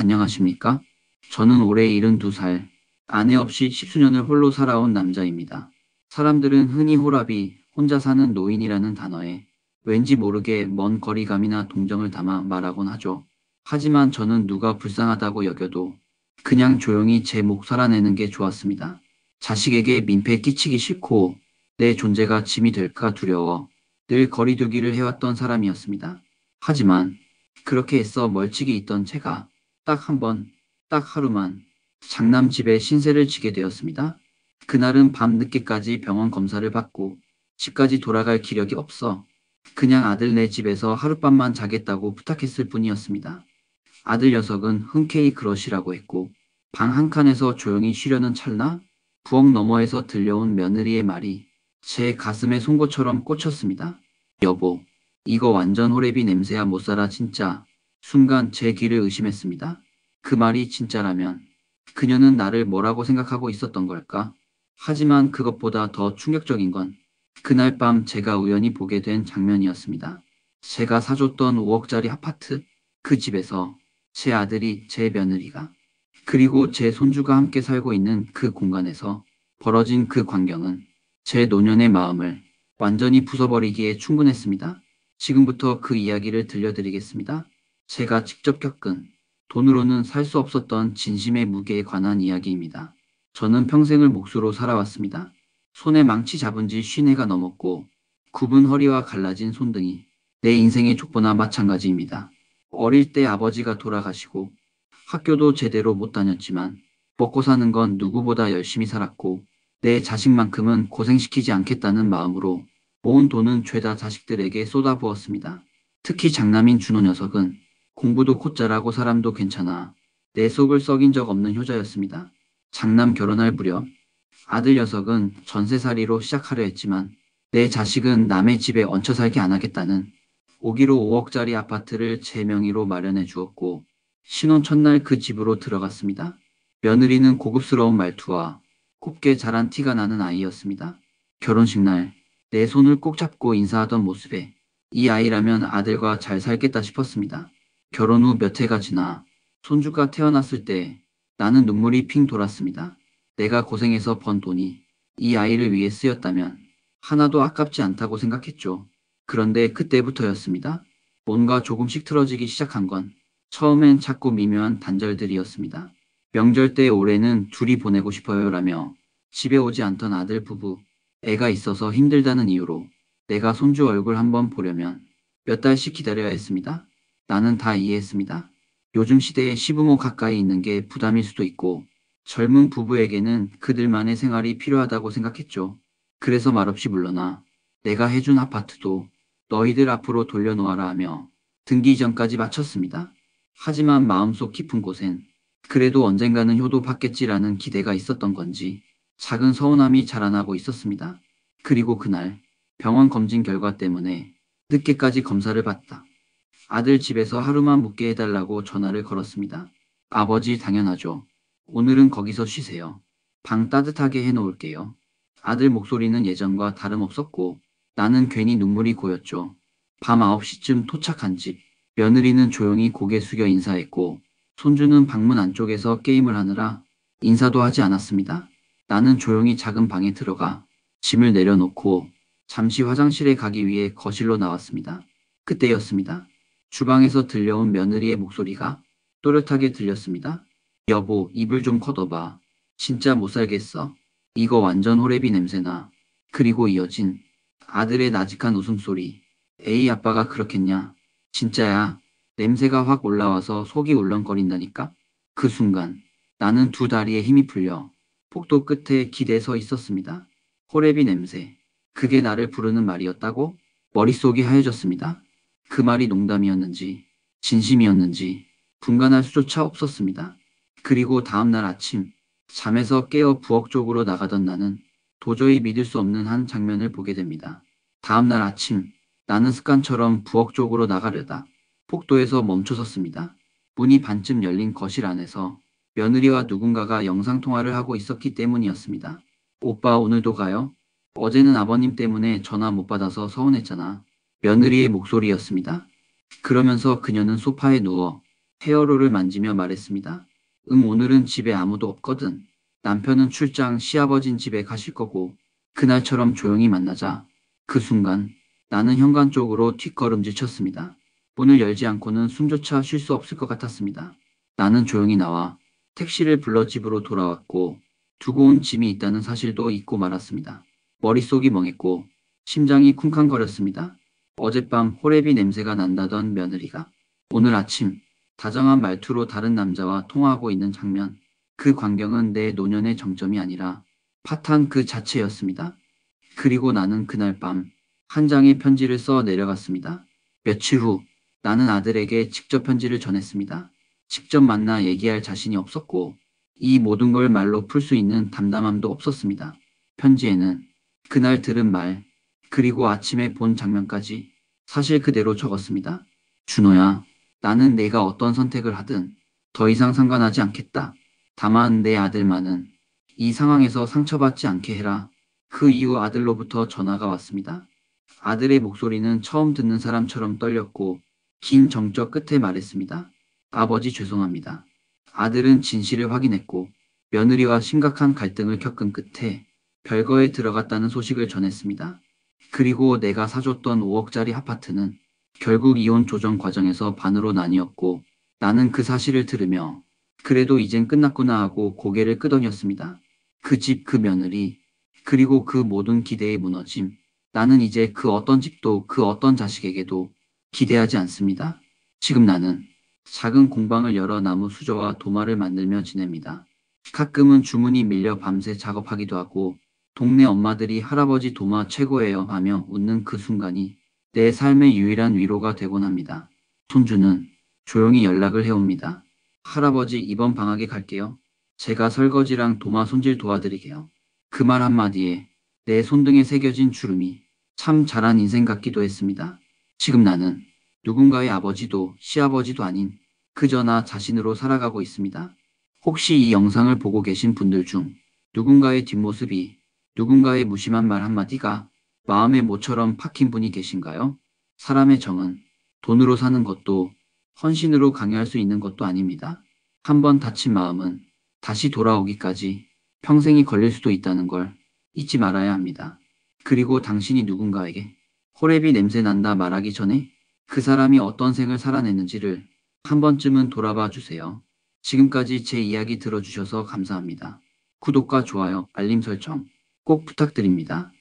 안녕하십니까? 저는 올해 72살, 아내 없이 십수년을 홀로 살아온 남자입니다. 사람들은 흔히 호랍이 혼자 사는 노인이라는 단어에 왠지 모르게 먼 거리감이나 동정을 담아 말하곤 하죠. 하지만 저는 누가 불쌍하다고 여겨도 그냥 조용히 제 목 살아내는 게 좋았습니다. 자식에게 민폐 끼치기 싫고 내 존재가 짐이 될까 두려워 늘 거리두기를 해왔던 사람이었습니다. 하지만 그렇게 애써 멀찍이 있던 제가 딱 한 번, 딱 하루만 장남 집에 신세를 지게 되었습니다. 그날은 밤 늦게까지 병원 검사를 받고 집까지 돌아갈 기력이 없어 그냥 아들 네 집에서 하룻밤만 자겠다고 부탁했을 뿐이었습니다. 아들 녀석은 흔쾌히 그러시라고 했고 방 한 칸에서 조용히 쉬려는 찰나 부엌 너머에서 들려온 며느리의 말이 제 가슴에 송곳처럼 꽂혔습니다. 여보, 이거 완전 호레비 냄새야 못 살아 진짜. 순간 제 귀를 의심했습니다. 그 말이 진짜라면 그녀는 나를 뭐라고 생각하고 있었던 걸까? 하지만 그것보다 더 충격적인 건 그날 밤 제가 우연히 보게 된 장면이었습니다. 제가 사줬던 5억짜리 아파트, 그 집에서 제 아들이, 제 며느리가, 그리고 제 손주가 함께 살고 있는 그 공간에서 벌어진 그 광경은 제 노년의 마음을 완전히 부숴버리기에 충분했습니다. 지금부터 그 이야기를 들려드리겠습니다. 제가 직접 겪은 돈으로는 살 수 없었던 진심의 무게에 관한 이야기입니다. 저는 평생을 몫으로 살아왔습니다. 손에 망치 잡은 지 50해가 넘었고 굽은 허리와 갈라진 손등이 내 인생의 족보나 마찬가지입니다. 어릴 때 아버지가 돌아가시고 학교도 제대로 못 다녔지만 먹고 사는 건 누구보다 열심히 살았고 내 자식만큼은 고생시키지 않겠다는 마음으로 모은 돈은 죄다 자식들에게 쏟아부었습니다. 특히 장남인 준호 녀석은 공부도 곧잘하고 사람도 괜찮아 내 속을 썩인 적 없는 효자였습니다. 장남 결혼할 무렵 아들 녀석은 전세살이로 시작하려 했지만 내 자식은 남의 집에 얹혀 살게 안 하겠다는 오기로 5억짜리 아파트를 제 명의로 마련해 주었고 신혼 첫날 그 집으로 들어갔습니다. 며느리는 고급스러운 말투와 곱게 자란 티가 나는 아이였습니다. 결혼식 날 내 손을 꼭 잡고 인사하던 모습에 이 아이라면 아들과 잘 살겠다 싶었습니다. 결혼 후 몇 해가 지나 손주가 태어났을 때 나는 눈물이 핑 돌았습니다. 내가 고생해서 번 돈이 이 아이를 위해 쓰였다면 하나도 아깝지 않다고 생각했죠. 그런데 그때부터였습니다. 뭔가 조금씩 틀어지기 시작한 건 처음엔 작고 미묘한 단절들이었습니다. 명절 때 올해는 둘이 보내고 싶어요라며 집에 오지 않던 아들 부부, 애가 있어서 힘들다는 이유로 내가 손주 얼굴 한번 보려면 몇 달씩 기다려야 했습니다. 나는 다 이해했습니다. 요즘 시대에 시부모 가까이 있는 게 부담일 수도 있고 젊은 부부에게는 그들만의 생활이 필요하다고 생각했죠. 그래서 말없이 물러나 내가 해준 아파트도 너희들 앞으로 돌려놓아라 하며 등기 이전까지 마쳤습니다. 하지만 마음속 깊은 곳엔 그래도 언젠가는 효도 받겠지라는 기대가 있었던 건지 작은 서운함이 자라나고 있었습니다. 그리고 그날 병원 검진 결과 때문에 늦게까지 검사를 받다. 아들 집에서 하루만 묵게 해달라고 전화를 걸었습니다. 아버지 당연하죠. 오늘은 거기서 쉬세요. 방 따뜻하게 해놓을게요. 아들 목소리는 예전과 다름없었고 나는 괜히 눈물이 고였죠. 밤 9시쯤 도착한 집. 며느리는 조용히 고개 숙여 인사했고 손주는 방문 안쪽에서 게임을 하느라 인사도 하지 않았습니다. 나는 조용히 작은 방에 들어가 짐을 내려놓고 잠시 화장실에 가기 위해 거실로 나왔습니다. 그때였습니다. 주방에서 들려온 며느리의 목소리가 또렷하게 들렸습니다. 여보, 입을 좀 걷어봐. 진짜 못 살겠어. 이거 완전 호레비 냄새나. 그리고 이어진 아들의 나직한 웃음소리. 에이, 아빠가 그렇겠냐. 진짜야. 냄새가 확 올라와서 속이 울렁거린다니까. 그 순간 나는 두 다리에 힘이 풀려 복도 끝에 기대 서 있었습니다. 호레비 냄새. 그게 나를 부르는 말이었다고? 머릿속이 하얘졌습니다. 그 말이 농담이었는지 진심이었는지 분간할 수조차 없었습니다. 그리고 다음날 아침 잠에서 깨어 부엌 쪽으로 나가던 나는 도저히 믿을 수 없는 한 장면을 보게 됩니다. 다음날 아침 나는 습관처럼 부엌 쪽으로 나가려다 복도에서 멈춰섰습니다. 문이 반쯤 열린 거실 안에서 며느리와 누군가가 영상통화를 하고 있었기 때문이었습니다. 오빠 오늘도 가요? 어제는 아버님 때문에 전화 못 받아서 서운했잖아. 며느리의 목소리였습니다. 그러면서 그녀는 소파에 누워 헤어롤을 만지며 말했습니다. 오늘은 집에 아무도 없거든. 남편은 출장, 시아버진 집에 가실 거고, 그날처럼 조용히 만나자. 그 순간 나는 현관 쪽으로 뒷걸음질 쳤습니다. 문을 열지 않고는 숨조차 쉴 수 없을 것 같았습니다. 나는 조용히 나와 택시를 불러 집으로 돌아왔고, 두고 온 짐이 있다는 사실도 잊고 말았습니다. 머릿속이 멍했고 심장이 쿵쾅거렸습니다. 어젯밤 호레비 냄새가 난다던 며느리가 오늘 아침 다정한 말투로 다른 남자와 통화하고 있는 장면. 그 광경은 내 노년의 정점이 아니라 파탄 그 자체였습니다. 그리고 나는 그날 밤 한 장의 편지를 써 내려갔습니다. 며칠 후 나는 아들에게 직접 편지를 전했습니다. 직접 만나 얘기할 자신이 없었고 이 모든 걸 말로 풀 수 있는 담담함도 없었습니다. 편지에는 그날 들은 말, 그리고 아침에 본 장면까지 사실 그대로 적었습니다. 준호야, 나는 내가 어떤 선택을 하든 더 이상 상관하지 않겠다. 다만 내 아들만은 이 상황에서 상처받지 않게 해라. 그 이후 아들로부터 전화가 왔습니다. 아들의 목소리는 처음 듣는 사람처럼 떨렸고 긴 정적 끝에 말했습니다. 아버지 죄송합니다. 아들은 진실을 확인했고 며느리와 심각한 갈등을 겪은 끝에 별거에 들어갔다는 소식을 전했습니다. 그리고 내가 사줬던 5억짜리 아파트는 결국 이혼 조정 과정에서 반으로 나뉘었고 나는 그 사실을 들으며 그래도 이젠 끝났구나 하고 고개를 끄덕였습니다. 그 집, 그 며느리, 그리고 그 모든 기대의 무너짐. 나는 이제 그 어떤 집도 그 어떤 자식에게도 기대하지 않습니다. 지금 나는 작은 공방을 열어 나무 수저와 도마를 만들며 지냅니다. 가끔은 주문이 밀려 밤새 작업하기도 하고 동네 엄마들이 할아버지 도마 최고예요 하며 웃는 그 순간이 내 삶의 유일한 위로가 되곤 합니다. 손주는 조용히 연락을 해옵니다. 할아버지 이번 방학에 갈게요. 제가 설거지랑 도마 손질 도와드리게요. 그 말 한마디에 내 손등에 새겨진 주름이 참 잘한 인생 같기도 했습니다. 지금 나는 누군가의 아버지도 시아버지도 아닌 그저 나 자신으로 살아가고 있습니다. 혹시 이 영상을 보고 계신 분들 중 누군가의 뒷모습이, 누군가의 무심한 말 한마디가 마음의 모처럼 박힌 분이 계신가요? 사람의 정은 돈으로 사는 것도 헌신으로 강요할 수 있는 것도 아닙니다. 한번 다친 마음은 다시 돌아오기까지 평생이 걸릴 수도 있다는 걸 잊지 말아야 합니다. 그리고 당신이 누군가에게 호레비 냄새 난다 말하기 전에 그 사람이 어떤 생을 살아냈는지를 한 번쯤은 돌아봐 주세요. 지금까지 제 이야기 들어주셔서 감사합니다. 구독과 좋아요, 알림 설정 꼭 부탁드립니다.